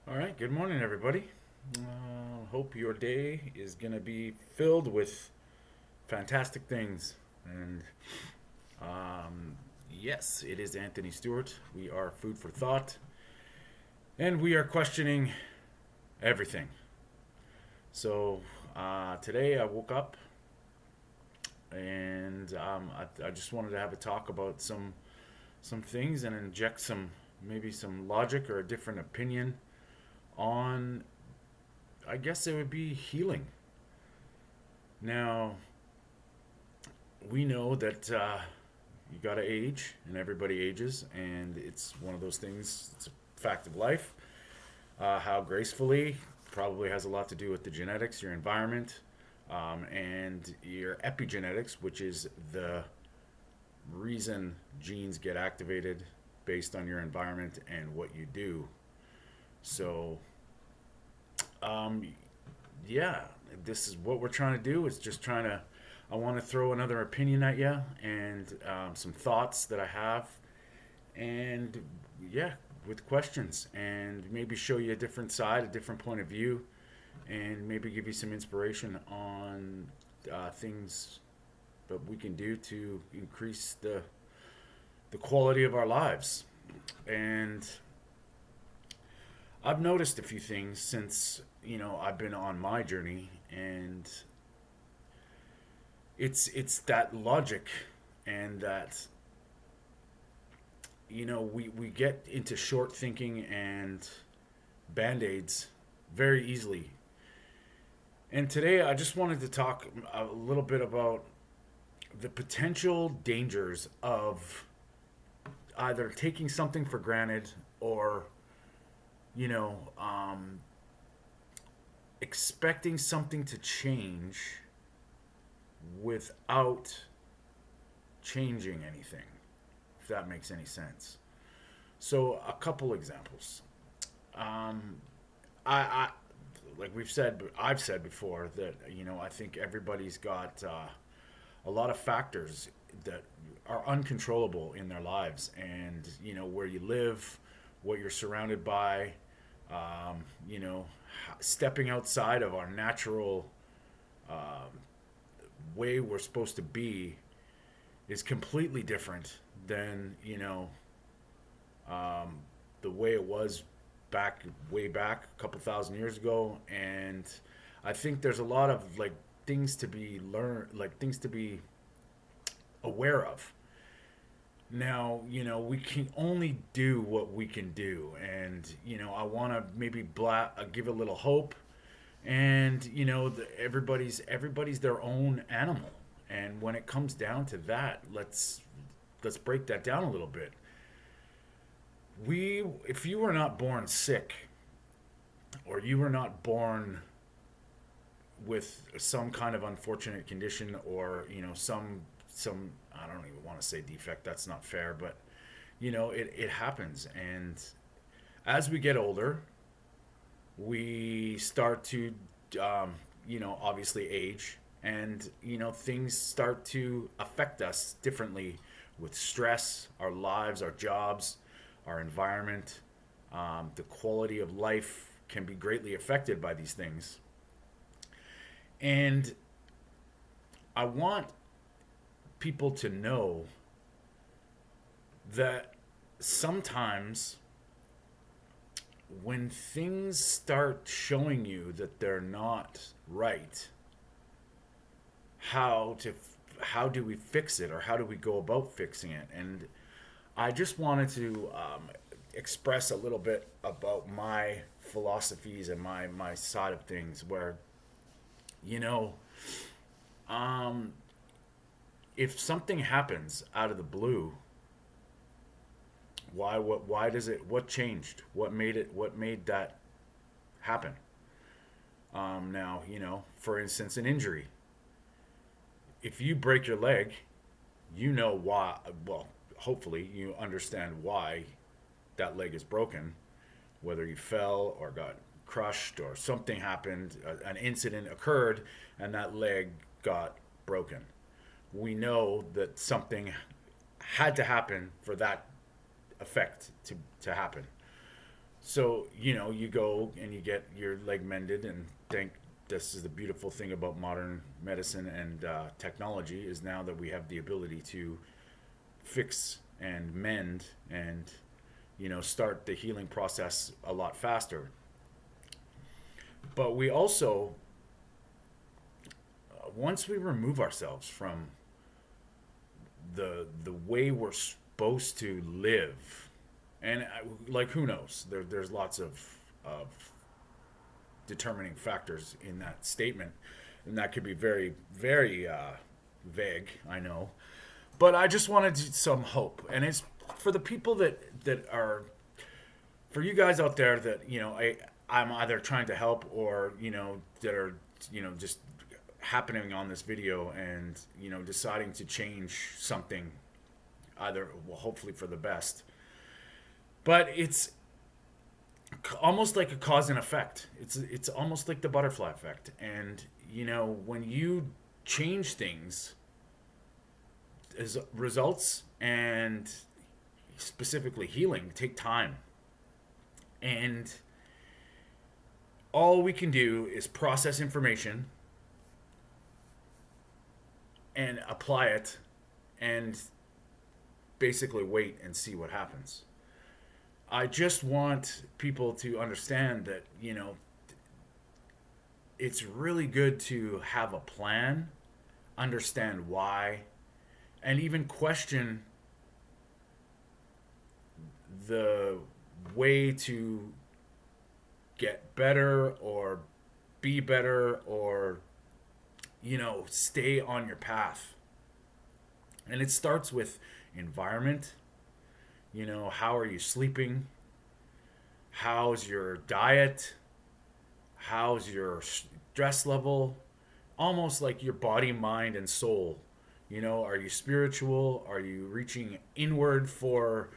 All right, good morning, everybody. Hope your day is going to be filled with fantastic things. And yes, it is Anthony Stewart. We are food for thought, and we are questioning everything. So today I woke up and I just wanted to have a talk about some things and inject some maybe some logic or a different opinion on. I guess it would be healing. Now, we know that you got to age, and everybody ages, and it's one of those things, it's a fact of life. How gracefully probably has a lot to do with the genetics, your environment, and your epigenetics, which is the reason genes get activated based on your environment and what you do. So, um, yeah, this is what we're trying to do. Is just trying to. I want to throw another opinion at you and some thoughts that I have, and yeah, with questions and maybe show you a different side, a different point of view, and maybe give you some inspiration on things that we can do to increase the quality of our lives. And I've noticed a few things since I've been on my journey, and it's that logic and that we get into short thinking and band-aids very easily. And today I just wanted to talk a little bit about the potential dangers of either taking something for granted or you know um, expecting something to change without changing anything, if that makes any sense. So, a couple examples. Um, I like I've said before that I think everybody's got a lot of factors that are uncontrollable in their lives, and where you live, what you're surrounded by, um, you know, stepping outside of our natural um, way we're supposed to be is completely different than um, the way it was way back a couple thousand years ago. And I think there's a lot of things to be learned, like things to be aware of. Now, we can only do what we can do, and I want to maybe give a little hope. And everybody's their own animal, and when it comes down to that, let's break that down a little bit. We If you were not born sick, or you were not born with some kind of unfortunate condition, or some, I don't even want to say defect, that's not fair, but it happens. And as we get older, we start to obviously age, and things start to affect us differently with stress, our lives, our jobs, our environment. The quality of life can be greatly affected by these things. And I want people to know that sometimes when things start showing you that they're not right, how to how do we fix it, or how do we go about fixing it? And I just wanted to express a little bit about my philosophies and my side of things, where you know um, if something happens out of the blue, why does it, what changed, what made that happen? Now, for instance, an injury. If you break your leg, you know why. Well, hopefully you understand why that leg is broken, whether you fell or got crushed or something happened, an incident occurred, and that leg got broken. We know that something had to happen for that effect to happen. So, you go and you get your leg mended, and thank this is the beautiful thing about modern medicine and technology is now that we have the ability to fix and mend and start the healing process a lot faster. But we also, once we remove ourselves from the way we're supposed to live, and like who knows, there's lots of determining factors in that statement, and that could be very very vague, I know, but I just wanted some hope, and it's for the people that are, for you guys out there that I'm either trying to help or that are just happening on this video and deciding to change something, either, well, hopefully for the best, but it's almost like a cause and effect. It's almost like the butterfly effect, and when you change things, as results and specifically healing take time, and all we can do is process information and apply it and basically wait and see what happens. I just want people to understand that, it's really good to have a plan, understand why, and even question the way to get better or be better or stay on your path. And it starts with environment. How are you sleeping? How's your diet? How's your stress level? Almost like your body, mind, and soul. Are you spiritual? Are you reaching inward for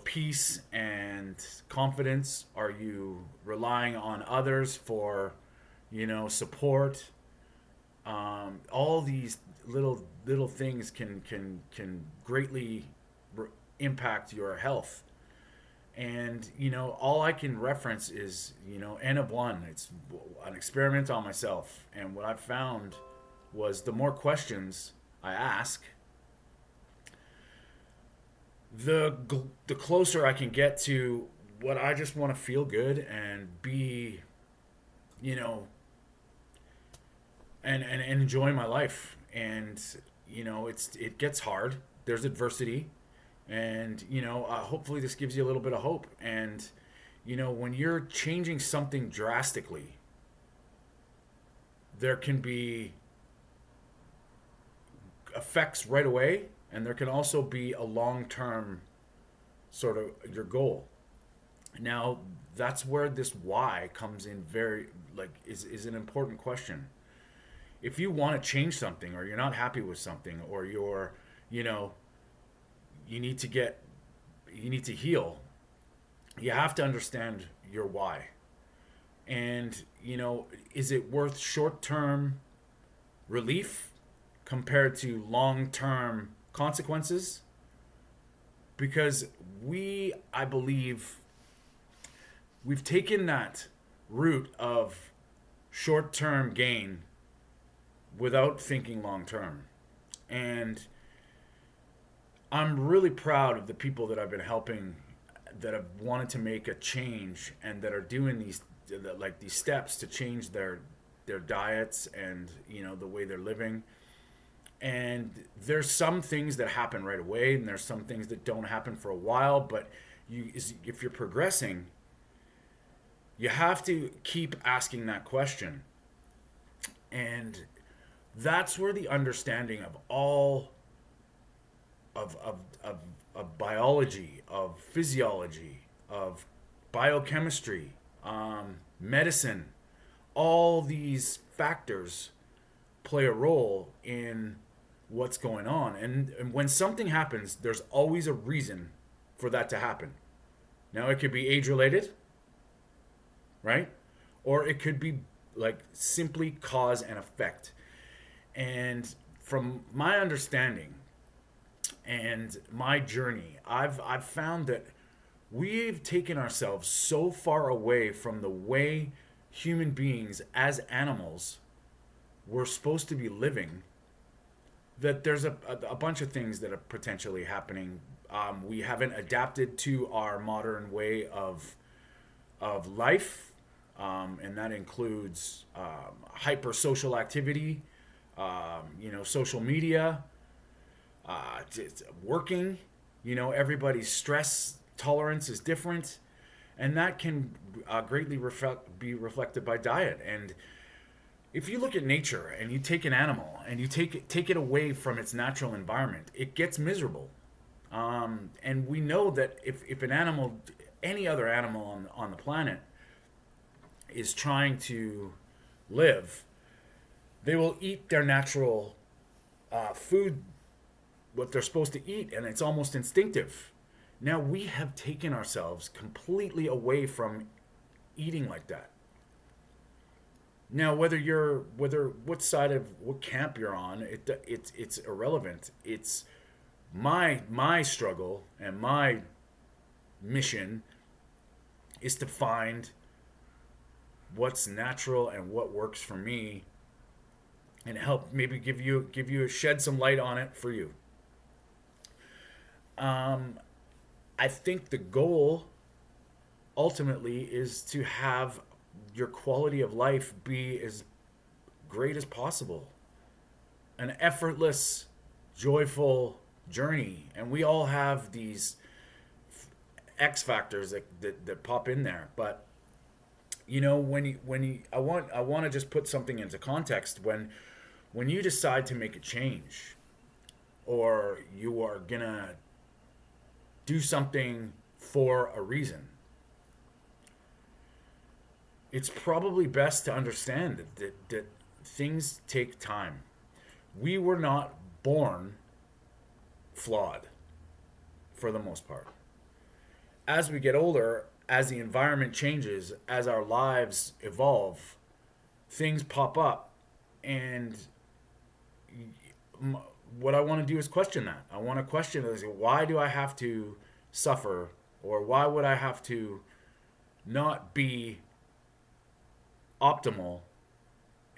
peace and confidence? Are you relying on others for support? All these little things can greatly impact your health. And all I can reference is N of one. It's an experiment on myself, and what I've found was the more questions I ask, the closer I can get to what I just want to feel good and be, and enjoy my life. And it gets hard. There's adversity, and hopefully this gives you a little bit of hope. And when you're changing something drastically, there can be effects right away, and there can also be a long-term sort of your goal. Now that's where this why comes in, very is an important question. If you want to change something, or you're not happy with something, or you're you need to heal, you have to understand your why. And is it worth short-term relief compared to long-term consequences? Because I believe we've taken that route of short-term gain without thinking long-term. And I'm really proud of the people that I've been helping, that have wanted to make a change and that are doing these steps to change their diets and the way they're living. And there's some things that happen right away, and there's some things that don't happen for a while. But if you're progressing, you have to keep asking that question. And that's where the understanding of all of biology, of physiology, of biochemistry, medicine, all these factors play a role in what's going on. And when something happens, there's always a reason for that to happen. Now, it could be age related, right? Or it could be simply cause and effect. And from my understanding and my journey, I've found that we've taken ourselves so far away from the way human beings as animals were supposed to be living that there's a bunch of things that are potentially happening. We haven't adapted to our modern way of life, and that includes hyper social activity, social media, working. Everybody's stress tolerance is different, and that can greatly be reflected by diet. And if you look at nature and you take an animal and you take it away from its natural environment, it gets miserable. And we know that if an animal, any other animal on the planet, is trying to live, they will eat their natural food, what they're supposed to eat, and it's almost instinctive. Now we have taken ourselves completely away from eating like that. Now, whether what side of what camp you're on, it's irrelevant. It's my struggle and my mission is to find what's natural and what works for me, and help maybe give you shed some light on it for you. I think the goal ultimately is to have your quality of life be as great as possible. An effortless, joyful journey. And we all have these X factors that pop in there. But I want to just put something into context. When you decide to make a change, or you are gonna do something for a reason, it's probably best to understand that things take time. We were not born flawed for the most part. As we get older, as the environment changes, as our lives evolve, things pop up. And what I want to do is question that. I want to question is, why do I have to suffer, or why would I have to not be optimal,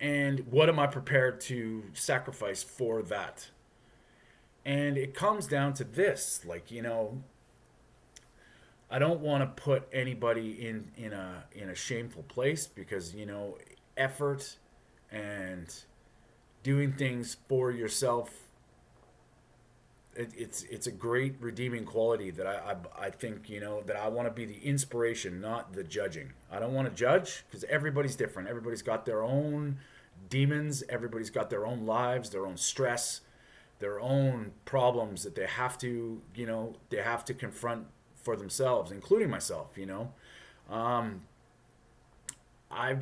and what am I prepared to sacrifice for that? And it comes down to this, I don't want to put anybody in a shameful place, because effort and doing things for yourself, it's a great redeeming quality that I think that I want to be the inspiration, not the judging. I don't want to judge, because everybody's different. Everybody's got their own demons. Everybody's got their own lives, their own stress, their own problems that they have to confront for themselves, including myself. I've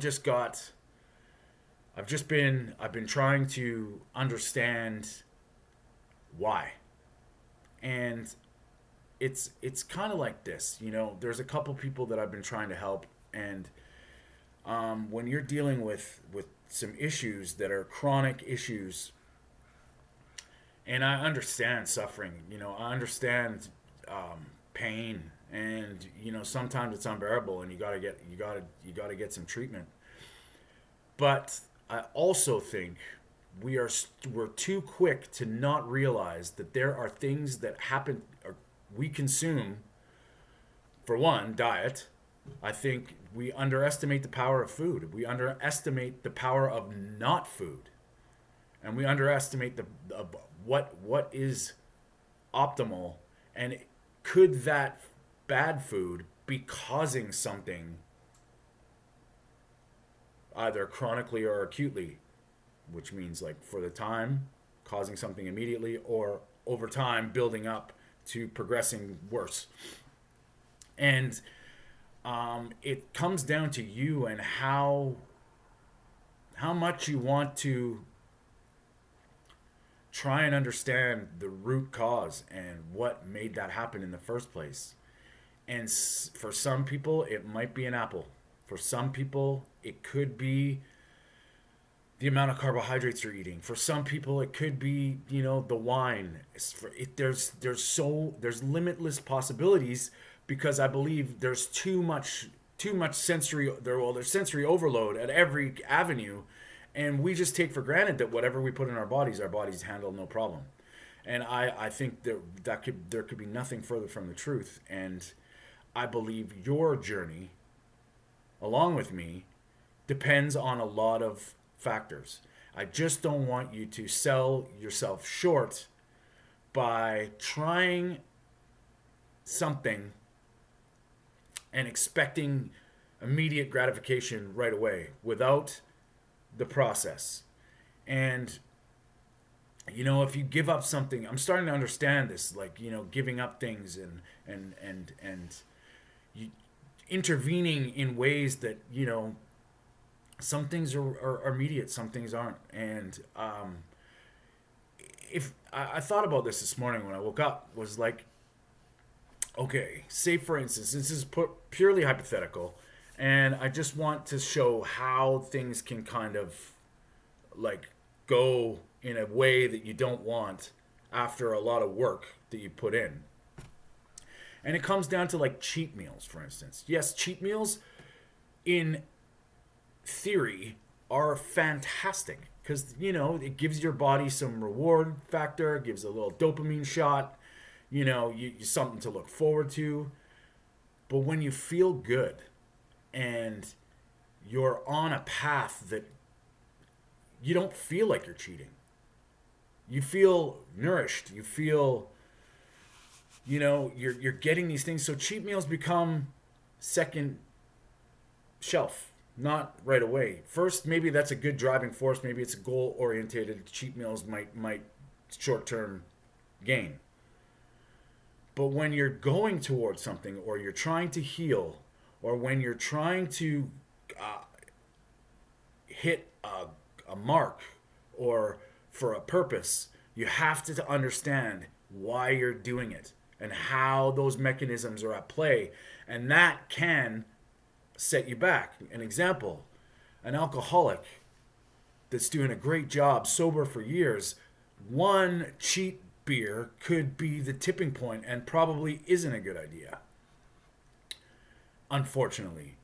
been trying to understand why. And it's kind of like this. There's a couple people that I've been trying to help, and when you're dealing with some issues that are chronic issues, and I understand suffering, I understand pain, and sometimes it's unbearable, and you gotta get some treatment. But I also think we're too quick to not realize that there are things that happen, or we consume. For one, diet. I think we underestimate the power of food. We underestimate the power of not food, and we underestimate what is optimal, and could that bad food be causing something, either chronically or acutely, which means, like, for the time causing something immediately, or over time building up to progressing worse. And it comes down to you and how much you want to try and understand the root cause and what made that happen in the first place. And for some people, it might be an apple. For some people, it could be the amount of carbohydrates you're eating. For some people, it could be, the wine. There's limitless possibilities, because I believe there's too much sensory there. Well, there's sensory overload at every avenue, and we just take for granted that whatever we put in our bodies handle no problem. And I think there could be nothing further from the truth. And I believe your journey, along with me, depends on a lot of factors. I just don't want you to sell yourself short by trying something and expecting immediate gratification right away without the process. And if you give up something, I'm starting to understand this, like, giving up things and you, intervening in ways that, some things are immediate, some things aren't. And if I thought about this morning when I woke up, was like, okay, say for instance, this is purely hypothetical, and I just want to show how things can kind of like go in a way that you don't want after a lot of work that you put in. And it comes down to like cheat meals, for instance. Yes, cheat meals in theory are fantastic because, it gives your body some reward factor, gives a little dopamine shot, you something to look forward to. But when you feel good and you're on a path that you don't feel like you're cheating, you feel nourished, you feel, you're getting these things. So cheat meals become second shelf, not right away. First, maybe that's a good driving force. Maybe it's a goal orientated. Cheat meals might short term gain. But when you're going towards something, or you're trying to heal, or when you're trying to hit a mark, or for a purpose, you have to understand why you're doing it and how those mechanisms are at play. And that can set you back. An example, an alcoholic that's doing a great job sober for years, one cheat beer could be the tipping point and probably isn't a good idea, unfortunately.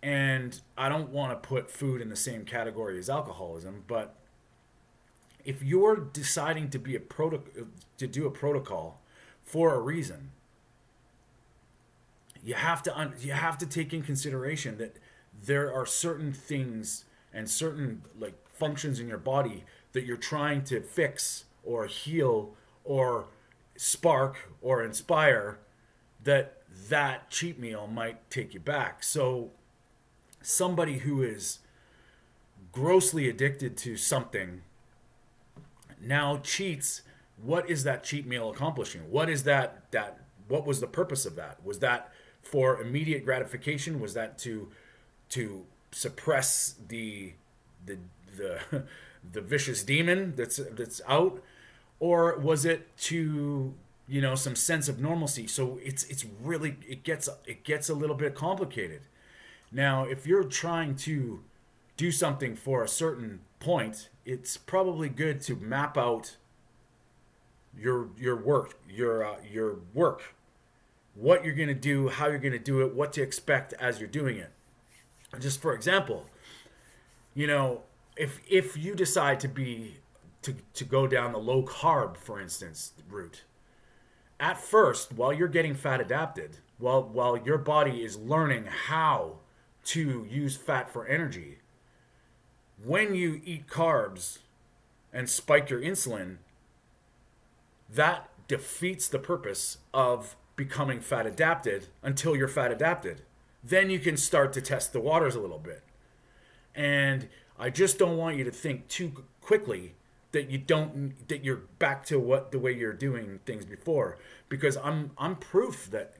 And I don't want to put food in the same category as alcoholism, but if you're deciding to do a protocol for a reason, you have to take in consideration that there are certain things and certain like functions in your body that you're trying to fix or heal or spark or inspire, that cheat meal might take you back. So somebody who is grossly addicted to something now cheats. What is that cheat meal accomplishing? What is that what was the purpose of that? Was that for immediate gratification? Was that to suppress the vicious demon that's out? Or was it to, some sense of normalcy? So it's really, it gets a little bit complicated. Now, if you're trying to do something for a certain point, it's probably good to map out your work, what you're going to do, how you're going to do it, what to expect as you're doing it. Just for example, if you decide to go down the low carb, for instance, route, at first, while you're getting fat adapted, while your body is learning how to use fat for energy, when you eat carbs and spike your insulin, that defeats the purpose of becoming fat adapted until you're fat adapted. Then you can start to test the waters a little bit. And I just don't want you to think too quickly that you're back to the way you're doing things before, because I'm proof that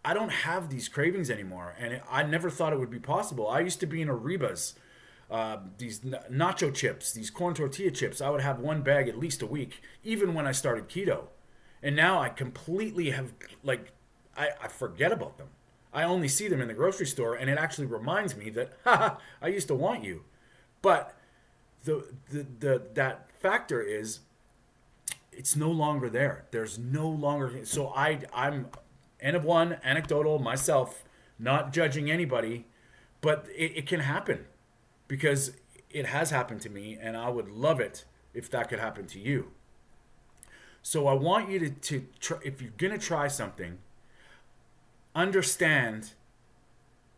I don't have these cravings anymore, and I never thought it would be possible. I used to be in Arribas, these nacho chips, these corn tortilla chips. I would have one bag at least a week, even when I started keto. And now I completely have, I forget about them. I only see them in the grocery store, and it actually reminds me that, I used to want you. But that factor is, it's no longer there. There's no longer, so I'm N of one, anecdotal, myself, not judging anybody, but it can happen because it has happened to me, and I would love it if that could happen to you. So I want you to try, if you're going to try something, understand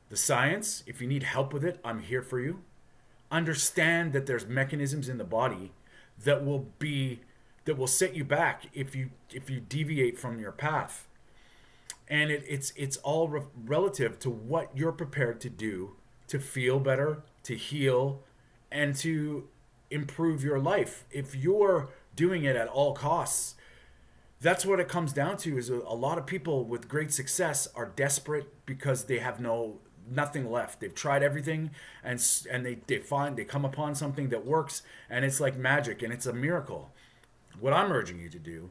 the science. If you need help with it, I'm here for you. Understand that there's mechanisms in the body that will set you back if you deviate from your path. And it's all relative to what you're prepared to do to feel better, to heal, and to improve your life. If you're doing it at all costs, that's what it comes down to. Is a lot of people with great success are desperate because they have nothing left. They've tried everything, and they come upon something that works, and it's like magic, and it's a miracle. What I'm urging you to do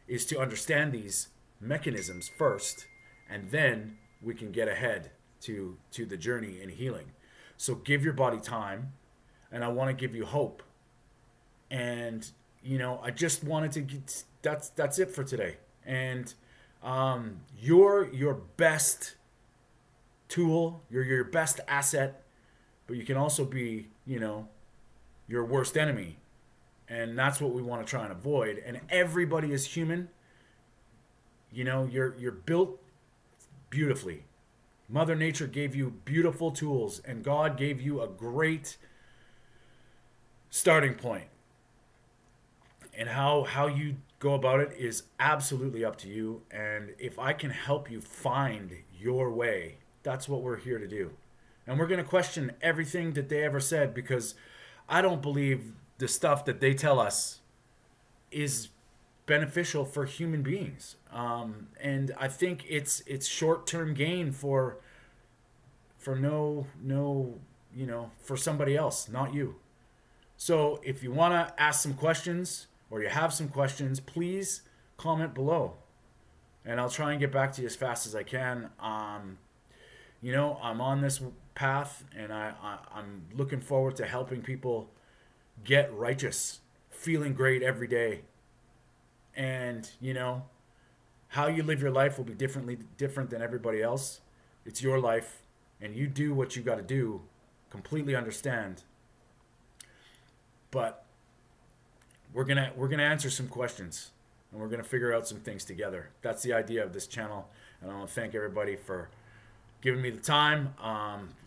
is to understand these mechanisms first, and then we can get ahead to the journey in healing. So give your body time, and I want to give you hope. And I just wanted to get, that's it for today. And your best tool, your best asset, but you can also be your worst enemy, and that's what we want to try and avoid. And everybody is human. You're built beautifully. Mother Nature gave you beautiful tools, and God gave you a great starting point. And how you go about it is absolutely up to you. And if I can help you find your way, that's what we're here to do. And we're going to question everything that they ever said, because I don't believe the stuff that they tell us is beneficial for human beings. And I think it's short-term gain for for somebody else, not you. So if you want to ask some questions, or you have some questions, please comment below, and I'll try and get back to you as fast as I can. I'm on this path, and I'm looking forward to helping people get righteous, feeling great every day. And how you live your life will be different than everybody else. It's your life, and you do what you got to do. Completely understand. But we're gonna answer some questions, and we're gonna figure out some things together. That's the idea of this channel, and I want to thank everybody for giving me the time.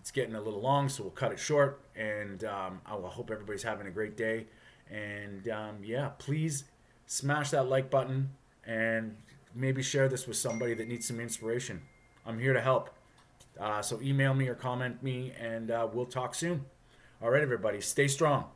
It's getting a little long, so we'll cut it short. And I will hope everybody's having a great day. And please smash that like button, and maybe share this with somebody that needs some inspiration. I'm here to help. So email me or comment me, and we'll talk soon. All right, everybody, stay strong.